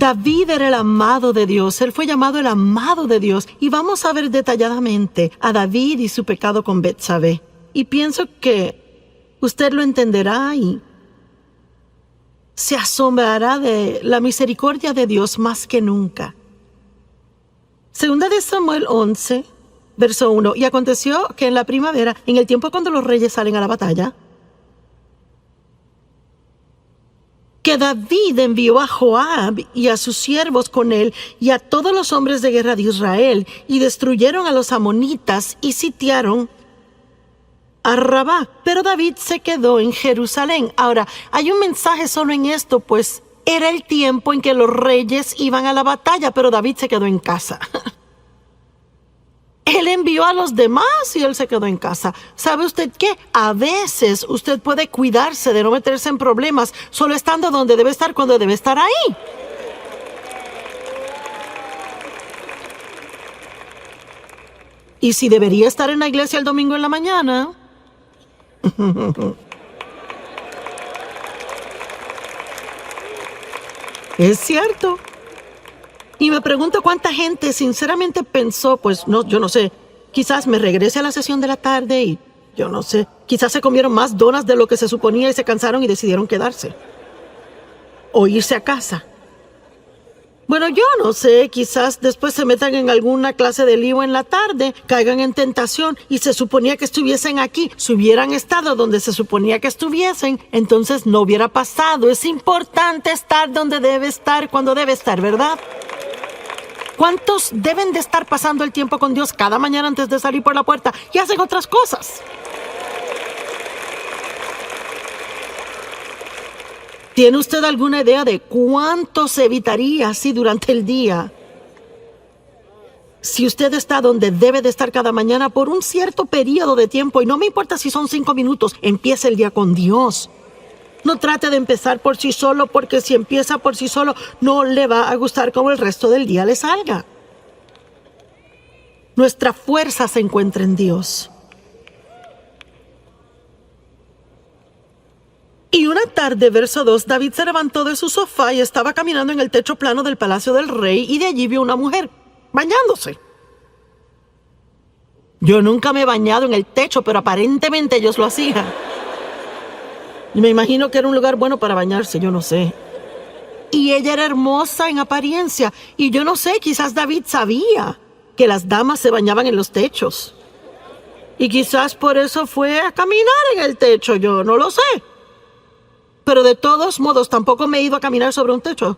David era el amado de Dios. Él fue llamado el amado de Dios. Y vamos a ver detalladamente a David y su pecado con Betsabé. Y pienso que usted lo entenderá y se asombrará de la misericordia de Dios más que nunca. Segunda de Samuel 11, verso 1. Y aconteció que en la primavera, en el tiempo cuando los reyes salen a la batalla, que David envió a Joab y a sus siervos con él y a todos los hombres de guerra de Israel, y destruyeron a los amonitas y sitiaron a Rabá. Pero David se quedó en Jerusalén. Ahora, hay un mensaje solo en esto, pues era el tiempo en que los reyes iban a la batalla, pero David se quedó en casa. Él envió a los demás y él se quedó en casa. ¿Sabe usted qué? A veces usted puede cuidarse de no meterse en problemas solo estando donde debe estar cuando debe estar ahí. Y si debería estar en la iglesia el domingo en la mañana, es cierto. Y me pregunto cuánta gente sinceramente pensó, pues no, yo no sé, quizás me regrese a la sesión de la tarde y yo no sé, quizás se comieron más donas de lo que se suponía y se cansaron y decidieron quedarse. O irse a casa. Bueno, yo no sé, quizás después se metan en alguna clase de lío en la tarde, caigan en tentación y se suponía que estuviesen aquí. Si hubieran estado donde se suponía que estuviesen, entonces no hubiera pasado. Es importante estar donde debe estar cuando debe estar, ¿verdad? ¿Cuántos deben de estar pasando el tiempo con Dios cada mañana antes de salir por la puerta y hacen otras cosas? ¿Tiene usted alguna idea de cuánto se evitaría así durante el día? Si usted está donde debe de estar cada mañana por un cierto periodo de tiempo, y no me importa si son 5 minutos, empiece el día con Dios. No trate de empezar por sí solo, porque si empieza por sí solo, no le va a gustar cómo el resto del día le salga. Nuestra fuerza se encuentra en Dios. Y una tarde, verso 2, David se levantó de su sofá y estaba caminando en el techo plano del palacio del rey, y de allí vio una mujer bañándose. Yo nunca me he bañado en el techo, pero aparentemente ellos lo hacían. Y me imagino que era un lugar bueno para bañarse, yo no sé. Y ella era hermosa en apariencia, y yo no sé, quizás David sabía que las damas se bañaban en los techos. Y quizás por eso fue a caminar en el techo, yo no lo sé. Pero de todos modos, tampoco me he ido a caminar sobre un techo.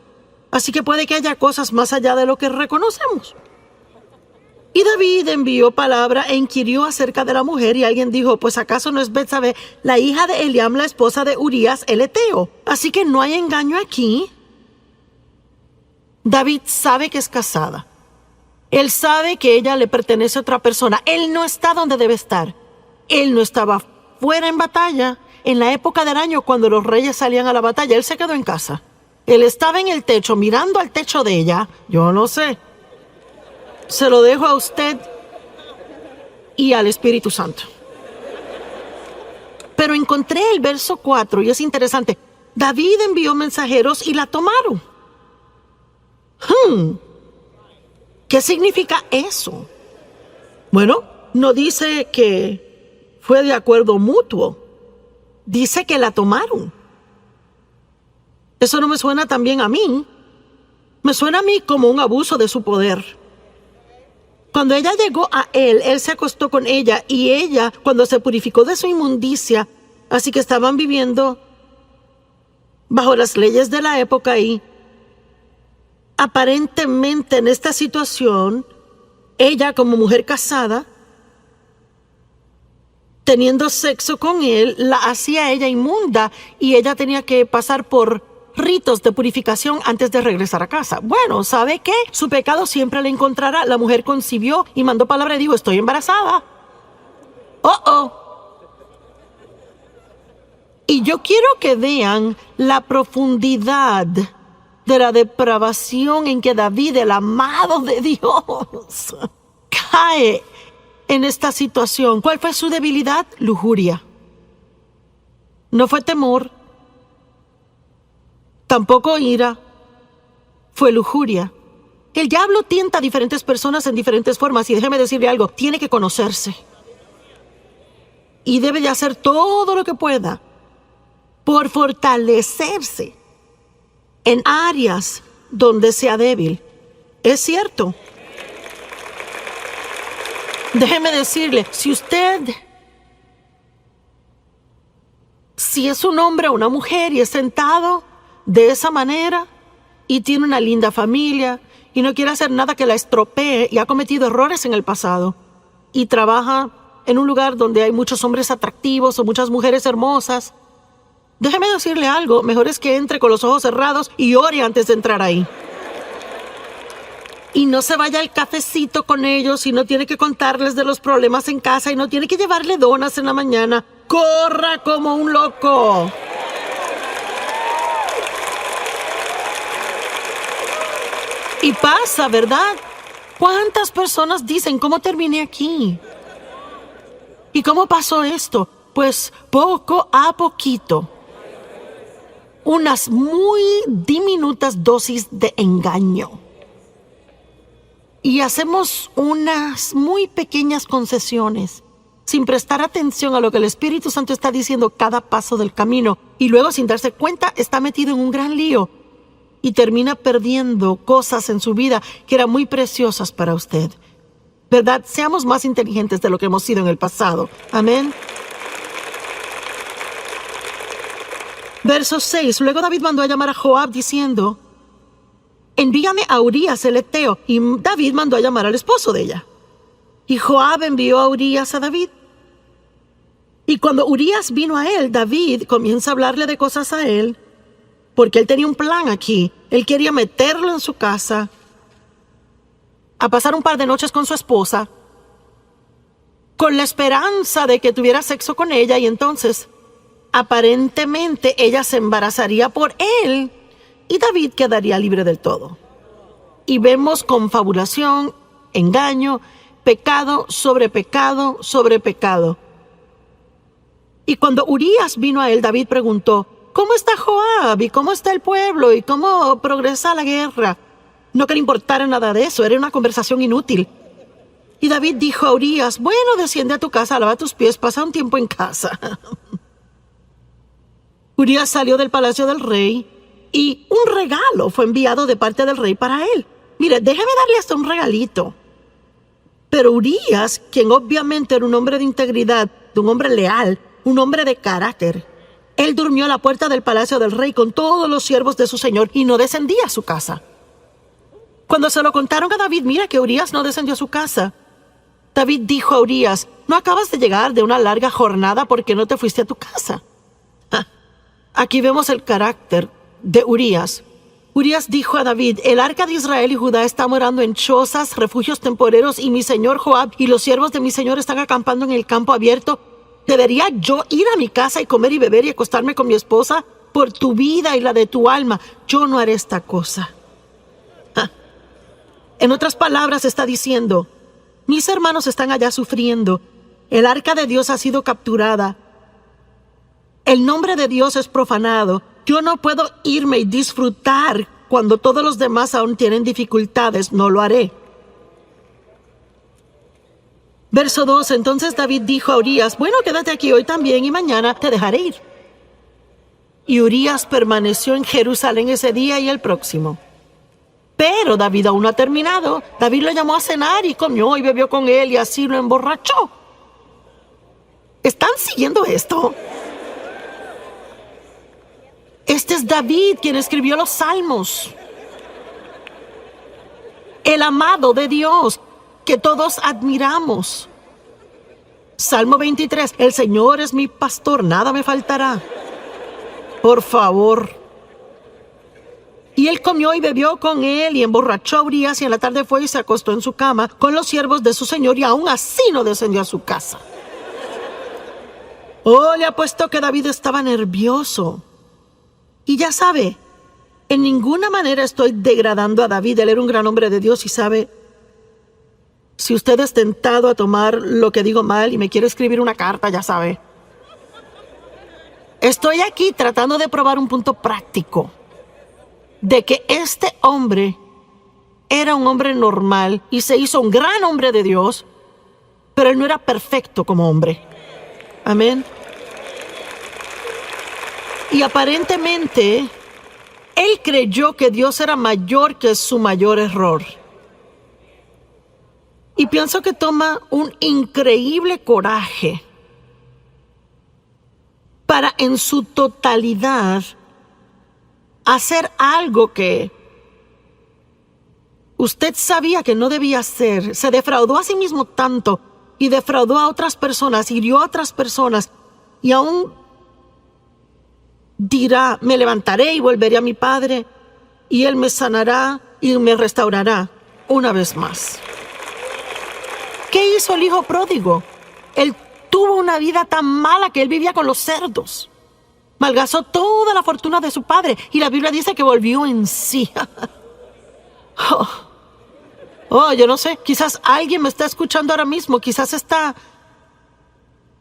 Así que puede que haya cosas más allá de lo que reconocemos. Y David envió palabra e inquirió acerca de la mujer, y alguien dijo, pues ¿acaso no es Betsabé, la hija de Eliam, la esposa de Urías el heteo? Así que no hay engaño aquí. David sabe que es casada. Él sabe que ella le pertenece a otra persona. Él no está donde debe estar. Él no estaba fuera en batalla. En la época del año, cuando los reyes salían a la batalla, él se quedó en casa. Él estaba en el techo, mirando al techo de ella. Yo no sé. Se lo dejo a usted y al Espíritu Santo. Pero encontré el verso 4 y es interesante. David envió mensajeros y la tomaron. ¿Qué significa eso? Bueno, no dice que fue de acuerdo mutuo. Dice que la tomaron. Eso no me suena tan bien a mí. Me suena a mí como un abuso de su poder. Cuando ella llegó a él, él se acostó con ella, y ella, cuando se purificó de su inmundicia, así que estaban viviendo bajo las leyes de la época, y aparentemente en esta situación, ella como mujer casada, teniendo sexo con él, la hacía ella inmunda, y ella tenía que pasar por ritos de purificación antes de regresar a casa. Bueno, ¿sabe qué? Su pecado siempre le encontrará. La mujer concibió y mandó palabra y dijo, estoy embarazada. Y yo quiero que vean la profundidad de la depravación en que David, el amado de Dios, cae en esta situación. ¿Cuál fue su debilidad? Lujuria. No fue temor. Tampoco ira. fue lujuria. El diablo tienta a diferentes personas en diferentes formas y déjeme decirle algo, tiene que conocerse. Y debe de hacer todo lo que pueda por fortalecerse en áreas donde sea débil. Es cierto. Déjeme decirle, si es un hombre o una mujer y es sentado de esa manera y tiene una linda familia y no quiere hacer nada que la estropee y ha cometido errores en el pasado y trabaja en un lugar donde hay muchos hombres atractivos o muchas mujeres hermosas, déjeme decirle algo, mejor es que entre con los ojos cerrados y ore antes de entrar ahí. Y no se vaya al cafecito con ellos y no tiene que contarles de los problemas en casa y no tiene que llevarle donas en la mañana. ¡Corra como un loco! Y pasa, ¿verdad? ¿Cuántas personas dicen cómo terminé aquí? ¿Y cómo pasó esto? Pues poco a poquito. Unas muy diminutas dosis de engaño. Y hacemos unas muy pequeñas concesiones sin prestar atención a lo que el Espíritu Santo está diciendo cada paso del camino. Y luego, sin darse cuenta, está metido en un gran lío y termina perdiendo cosas en su vida que eran muy preciosas para usted. ¿Verdad? Seamos más inteligentes de lo que hemos sido en el pasado. Amén. Verso 6. Luego David mandó a llamar a Joab diciendo: envíame a Urías el Eteo. Y David mandó a llamar al esposo de ella. Y Joab envió a Urías a David. Y cuando Urías vino a él, David comienza a hablarle de cosas a él, porque él tenía un plan aquí. Él quería meterlo en su casa, a pasar un par de noches con su esposa, con la esperanza de que tuviera sexo con ella, y entonces, aparentemente, ella se embarazaría por él, y David quedaría libre del todo. Y vemos confabulación, engaño, pecado sobre pecado sobre pecado. Y cuando Urías vino a él, David preguntó: ¿cómo está Joab? ¿Y cómo está el pueblo? ¿Y cómo progresa la guerra? No que le importara nada de eso, era una conversación inútil. Y David dijo a Urías: bueno, desciende a tu casa, lava tus pies, pasa un tiempo en casa. Urías salió del palacio del rey y un regalo fue enviado de parte del rey para él. Mire, déjeme darle hasta un regalito. Pero Urías, quien obviamente era un hombre de integridad, de un hombre leal, un hombre de carácter, él durmió a la puerta del palacio del rey con todos los siervos de su señor y no descendía a su casa. Cuando se lo contaron a David, mira que Urías no descendió a su casa. David dijo a Urías: ¿no acabas de llegar de una larga jornada porque no te fuiste a tu casa? Aquí vemos el carácter de Urías. Urías dijo a David: el arca de Israel y Judá está morando en chozas, refugios temporeros, y mi señor Joab y los siervos de mi señor están acampando en el campo abierto. ¿Debería yo ir a mi casa y comer y beber y acostarme con mi esposa? Por tu vida y la de tu alma, yo no haré esta cosa. En otras palabras, está diciendo: mis hermanos están allá sufriendo. El arca de Dios ha sido capturada. El nombre de Dios es profanado. Yo no puedo irme y disfrutar cuando todos los demás aún tienen dificultades. No lo haré. Verso 2. Entonces David dijo a Urías: bueno, quédate aquí hoy también y mañana te dejaré ir. Y Urías permaneció en Jerusalén ese día y el próximo. Pero David aún no ha terminado. David lo llamó a cenar y comió y bebió con él y así lo emborrachó. ¿Están siguiendo esto? Este es David quien escribió los Salmos. El amado de Dios que todos admiramos. Salmo 23. El Señor es mi pastor, nada me faltará. Por favor. Y él comió y bebió con él y emborrachó a Urías, y en la tarde fue y se acostó en su cama con los siervos de su señor, y aún así no descendió a su casa. Oh, le apuesto que David estaba nervioso. Y ya sabe, en ninguna manera estoy degradando a David. Él era un gran hombre de Dios y sabe, si usted es tentado a tomar lo que digo mal y me quiere escribir una carta, ya sabe. Estoy aquí tratando de probar un punto práctico. de que este hombre era un hombre normal y se hizo un gran hombre de Dios, pero él no era perfecto como hombre. Amén. Y aparentemente, él creyó que Dios era mayor que su mayor error. Y pienso que toma un increíble coraje para en su totalidad hacer algo que usted sabía que no debía hacer. Se defraudó a sí mismo tanto y defraudó a otras personas, hirió a otras personas y aún dirá: me levantaré y volveré a mi padre y él me sanará y me restaurará una vez más. ¿Qué hizo el hijo pródigo? Él tuvo una vida tan mala que él vivía con los cerdos. Malgastó toda la fortuna de su padre y la Biblia dice que volvió en sí. Yo no sé, quizás alguien me está escuchando ahora mismo, quizás está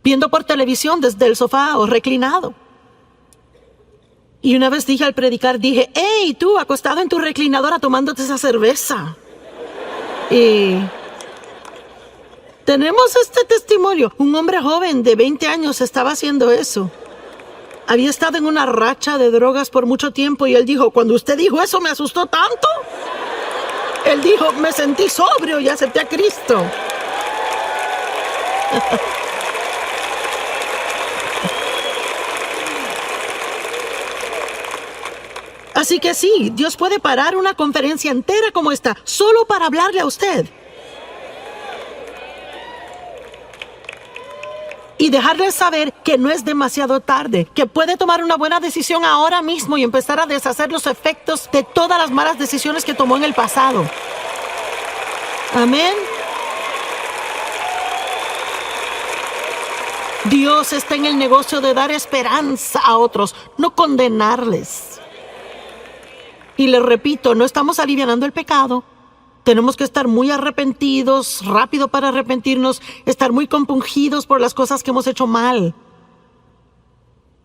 viendo por televisión desde el sofá o reclinado. Y una vez dije al predicar, dije: hey, tú acostado en tu reclinadora tomándote esa cerveza. Y tenemos este testimonio. Un hombre joven de 20 años estaba haciendo eso. Había estado en una racha de drogas por mucho tiempo y él dijo: cuando usted dijo eso me asustó tanto. Él dijo: me sentí sobrio y acepté a Cristo. Así que sí, Dios puede parar una conferencia entera como esta solo para hablarle a usted. Y dejarle saber que no es demasiado tarde, que puede tomar una buena decisión ahora mismo y empezar a deshacer los efectos de todas las malas decisiones que tomó en el pasado. Amén. Dios está en el negocio de dar esperanza a otros, no condenarles. Y les repito, no estamos alivianando el pecado. Tenemos que estar muy arrepentidos, rápido para arrepentirnos, estar muy compungidos por las cosas que hemos hecho mal.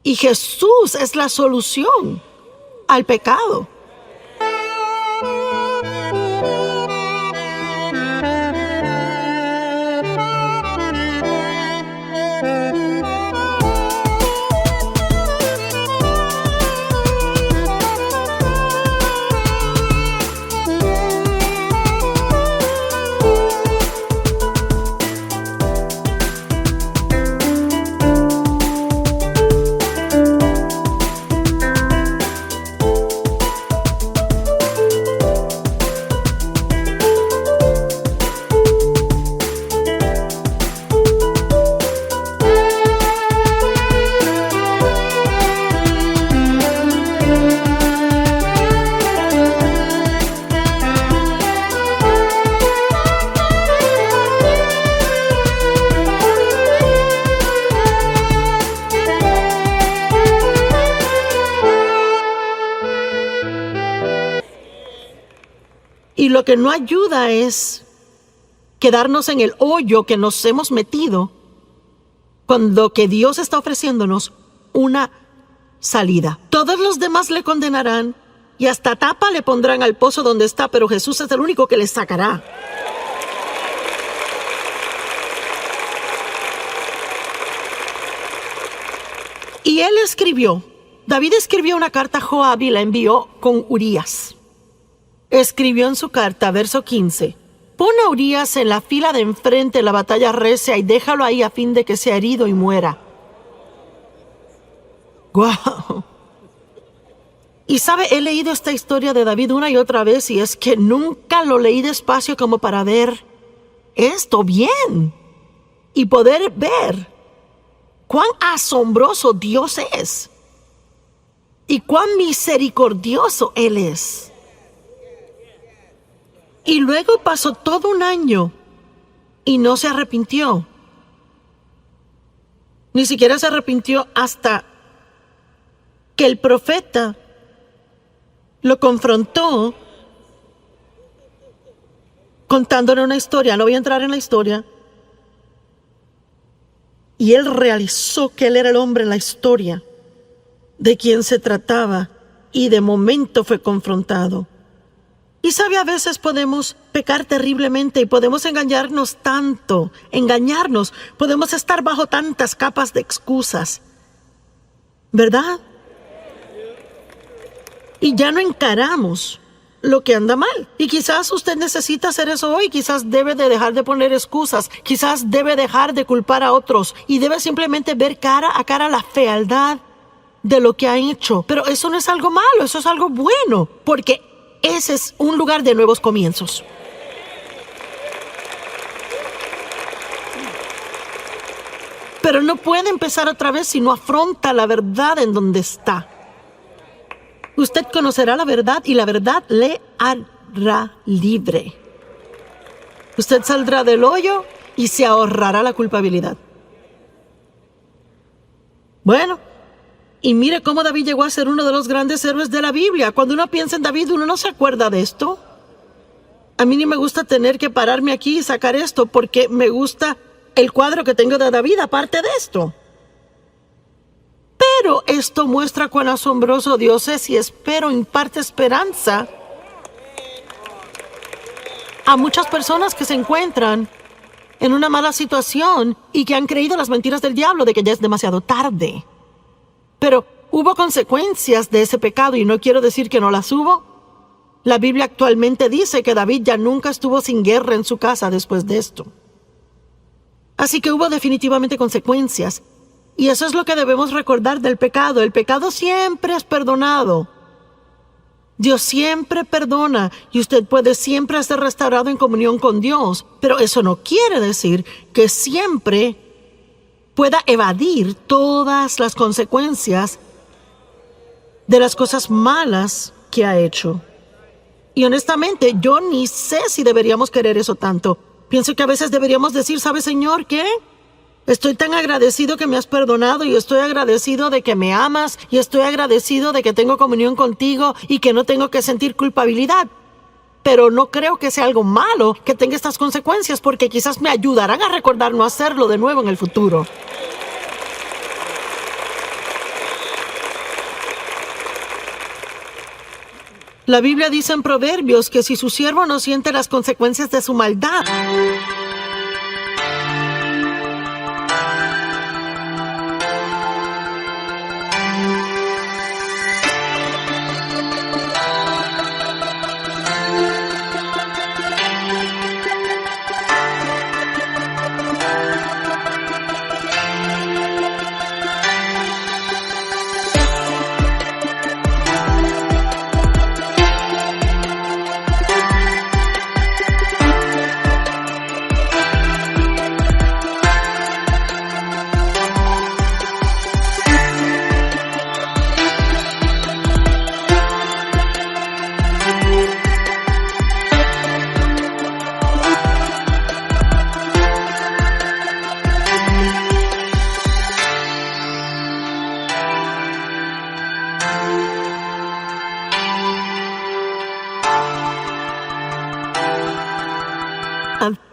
Y Jesús es la solución al pecado. Y lo que no ayuda es quedarnos en el hoyo que nos hemos metido cuando que Dios está ofreciéndonos una salida. Todos los demás le condenarán y hasta tapa le pondrán al pozo donde está, pero Jesús es el único que le sacará. Y él escribió, David escribió una carta a Joab y la envió con Urías. Escribió en su carta, verso 15: pon a Urías en la fila de enfrente en la batalla recia y déjalo ahí a fin de que sea herido y muera. ¡Guau! Y sabe, he leído esta historia de David una y otra vez y es que nunca lo leí despacio como para ver esto bien y poder ver cuán asombroso Dios es y cuán misericordioso Él es. Y luego pasó todo un año y no se arrepintió. Ni siquiera se arrepintió hasta que el profeta lo confrontó contándole una historia. No voy a entrar en la historia. Y él realizó que él era el hombre en la historia de quien se trataba. y de momento fue confrontado. Y sabe, a veces podemos pecar terriblemente y podemos engañarnos tanto, podemos estar bajo tantas capas de excusas, ¿verdad? Y ya no encaramos lo que anda mal. Y quizás usted necesita hacer eso hoy. Quizás debe de dejar de poner excusas. Quizás debe dejar de culpar a otros. Y debe simplemente ver cara a cara la fealdad de lo que ha hecho. Pero eso no es algo malo, eso es algo bueno. Porque ese es un lugar de nuevos comienzos. Pero no puede empezar otra vez si no afronta la verdad en donde está. Usted conocerá la verdad y la verdad le hará libre. Usted saldrá del hoyo y se ahorrará la culpabilidad. Bueno, y mire cómo David llegó a ser uno de los grandes héroes de la Biblia. Cuando uno piensa en David, uno no se acuerda de esto. A mí ni me gusta tener que pararme aquí y sacar esto porque me gusta el cuadro que tengo de David aparte de esto. Pero esto muestra cuán asombroso Dios es y espero imparte esperanza a muchas personas que se encuentran en una mala situación y que han creído las mentiras del diablo de que ya es demasiado tarde. Pero hubo consecuencias de ese pecado y no quiero decir que no las hubo. La Biblia actualmente dice que David ya nunca estuvo sin guerra en su casa después de esto. Así que hubo definitivamente consecuencias. Y eso es lo que debemos recordar del pecado. El pecado siempre es perdonado. Dios siempre perdona y usted puede siempre ser restaurado en comunión con Dios. Pero eso no quiere decir que siempre pueda evadir todas las consecuencias de las cosas malas que ha hecho. Y honestamente, yo ni sé si deberíamos querer eso tanto. Pienso que a veces deberíamos decir, ¿sabe, Señor, qué? Estoy tan agradecido que me has perdonado y estoy agradecido de que me amas y estoy agradecido de que tengo comunión contigo y que no tengo que sentir culpabilidad. Pero no creo que sea algo malo que tenga estas consecuencias porque quizás me ayudarán a recordar no hacerlo de nuevo en el futuro. La Biblia dice en Proverbios que si su siervo no siente las consecuencias de su maldad,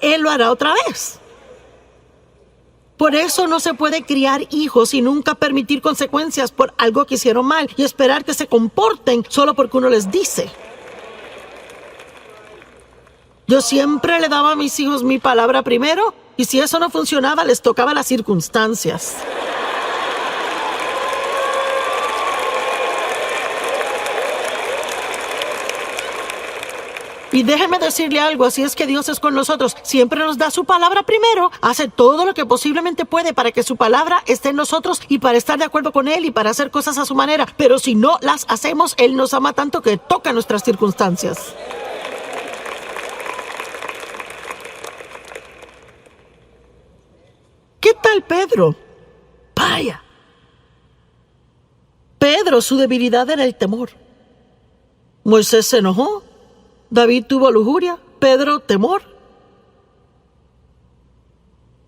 Él lo hará otra vez. Por eso no se puede criar hijos y nunca permitir consecuencias por algo que hicieron mal y esperar que se comporten solo porque uno les dice. Yo siempre le daba a mis hijos mi palabra primero y si eso no funcionaba les tocaba las circunstancias. Y déjeme decirle algo, así es que Dios es con nosotros. Siempre nos da su palabra primero, hace todo lo que posiblemente puede para que su palabra esté en nosotros y para estar de acuerdo con Él y para hacer cosas a su manera. Pero si no las hacemos, Él nos ama tanto que toca nuestras circunstancias. ¿Qué tal Pedro? Vaya. Pedro, su debilidad era el temor. Moisés se enojó. David tuvo lujuria, Pedro temor.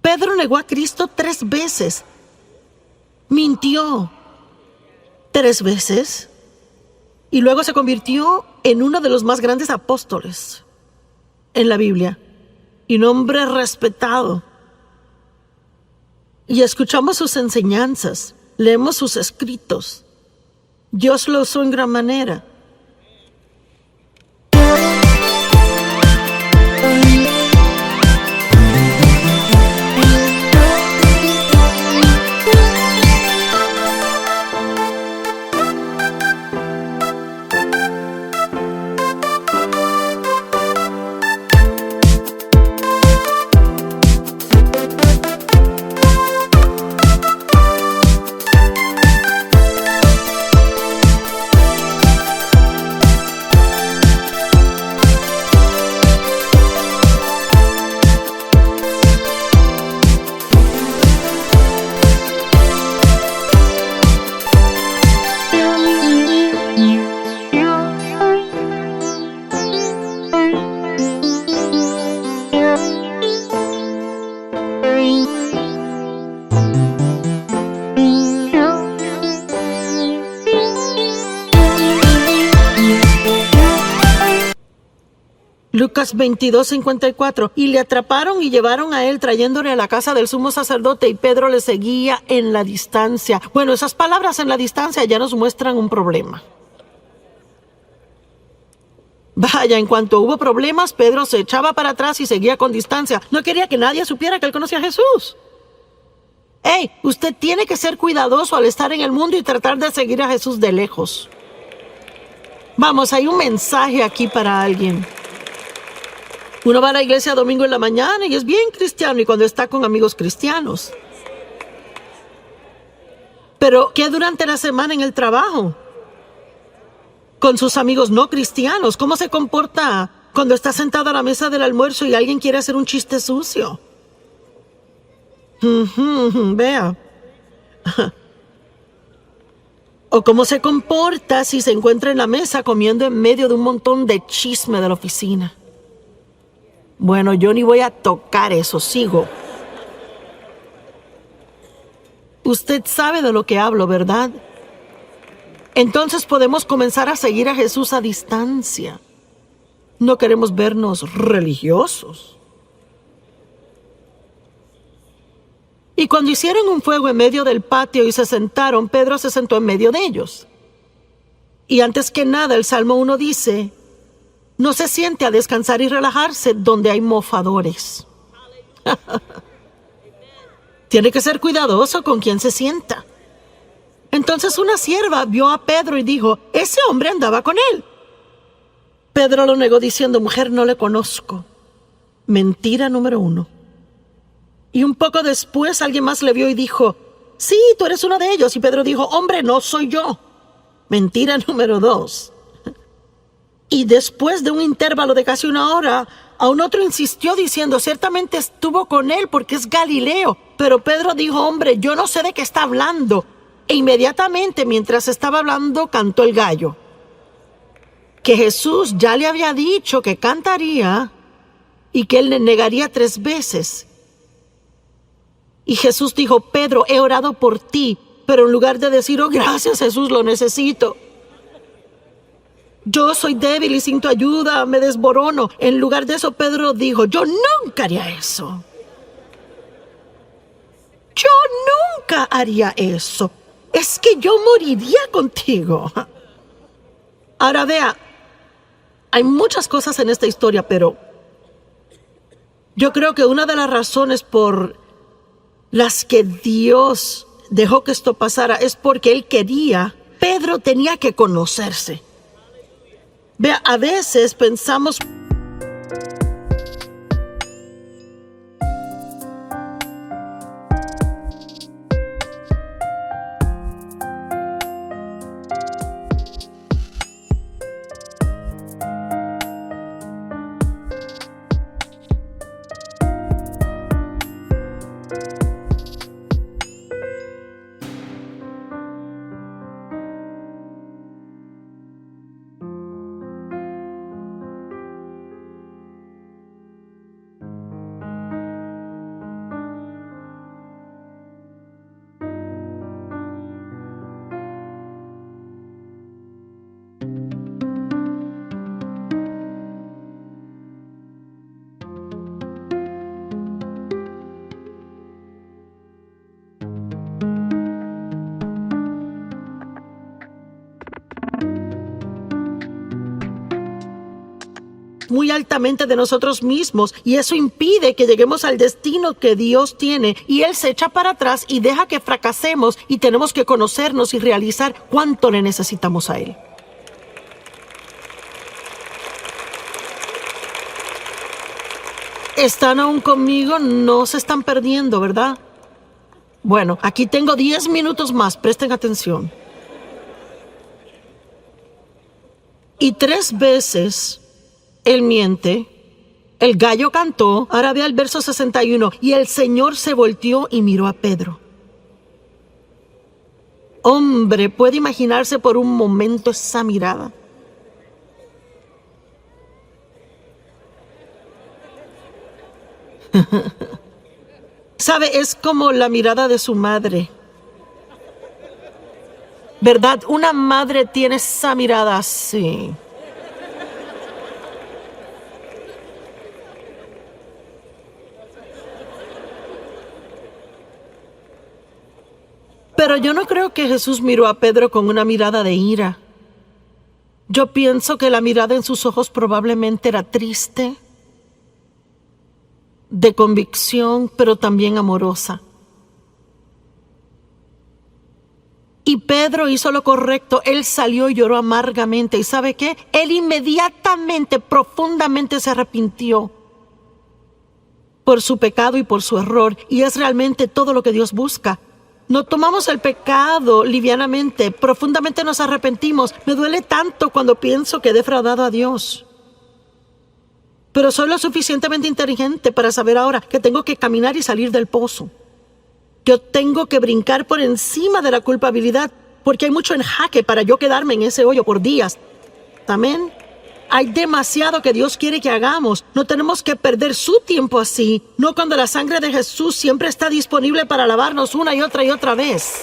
Pedro negó a Cristo 3 veces. Mintió 3 veces. Y luego se convirtió en uno de los más grandes apóstoles en la Biblia. Y un hombre respetado. Y escuchamos sus enseñanzas, leemos sus escritos. Dios lo usó en gran manera. Lucas 22:54. Y le atraparon y llevaron a él trayéndole a la casa del sumo sacerdote, y Pedro le seguía en la distancia. Bueno, esas palabras en la distancia ya nos muestran un problema. Vaya, en cuanto hubo problemas, Pedro se echaba para atrás y seguía con distancia. No quería que nadie supiera que él conocía a Jesús. ¡Hey! Usted tiene que ser cuidadoso al estar en el mundo y tratar de seguir a Jesús de lejos. Vamos, hay un mensaje aquí para alguien. Uno va a la iglesia domingo en la mañana y es bien cristiano y cuando está con amigos cristianos. Pero, ¿qué durante la semana en el trabajo? Con sus amigos no cristianos, ¿cómo se comporta cuando está sentado a la mesa del almuerzo y alguien quiere hacer un chiste sucio? Vea. O cómo se comporta si se encuentra en la mesa comiendo en medio de un montón de chisme de la oficina. Bueno, yo ni voy a tocar eso, sigo. Usted sabe de lo que hablo, ¿verdad? Entonces podemos comenzar a seguir a Jesús a distancia. No queremos vernos religiosos. Y cuando hicieron un fuego en medio del patio y se sentaron, Pedro se sentó en medio de ellos. Y antes que nada, el Salmo 1 dice: no se siente a descansar y relajarse donde hay mofadores. Tiene que ser cuidadoso con quien se sienta. Entonces una sierva vio a Pedro y dijo: ese hombre andaba con él. Pedro lo negó diciendo: mujer, no le conozco. Mentira número 1. Y un poco después alguien más le vio y dijo: sí, tú eres uno de ellos. Y Pedro dijo: hombre, no soy yo. Mentira número 2. Y después de un intervalo de casi una hora, aún otro insistió diciendo: ciertamente estuvo con él porque es Galileo. Pero Pedro dijo: hombre, yo no sé de qué está hablando. E inmediatamente, mientras estaba hablando, cantó el gallo. Que Jesús ya le había dicho que cantaría y que él le negaría 3 veces. Y Jesús dijo: Pedro, he orado por ti. Pero en lugar de decir: oh, gracias Jesús, lo necesito, yo soy débil y sin tu ayuda me desborono. En lugar de eso, Pedro dijo: yo nunca haría eso. Yo nunca haría eso. Es que yo moriría contigo. Ahora vea, hay muchas cosas en esta historia, pero yo creo que una de las razones por las que Dios dejó que esto pasara es porque Él quería. Pedro tenía que conocerse. Vea, a veces pensamos... muy altamente de nosotros mismos y eso impide que lleguemos al destino que Dios tiene y Él se echa para atrás y deja que fracasemos y tenemos que conocernos y realizar cuánto le necesitamos a Él. ¿Están aún conmigo? No se están perdiendo, ¿verdad? Bueno, aquí tengo 10 minutos más, presten atención. Y 3 veces él miente, el gallo cantó, ahora ve el verso 61, y el Señor se volteó y miró a Pedro. Hombre, ¿puede imaginarse por un momento esa mirada? ¿Sabe? Es como la mirada de su madre. ¿Verdad? Una madre tiene esa mirada así. Pero yo no creo que Jesús miró a Pedro con una mirada de ira. Yo pienso que la mirada en sus ojos probablemente era triste, de convicción, pero también amorosa. Y Pedro hizo lo correcto. Él salió y lloró amargamente. ¿Y sabe qué? Él inmediatamente, profundamente se arrepintió por su pecado y por su error. Y es realmente todo lo que Dios busca. No tomamos el pecado livianamente, profundamente nos arrepentimos. Me duele tanto cuando pienso que he defraudado a Dios. Pero soy lo suficientemente inteligente para saber ahora que tengo que caminar y salir del pozo. Yo tengo que brincar por encima de la culpabilidad, porque hay mucho en jaque para yo quedarme en ese hoyo por días. Amén. Hay demasiado que Dios quiere que hagamos. No tenemos que perder su tiempo así, no cuando la sangre de Jesús siempre está disponible para lavarnos una y otra vez.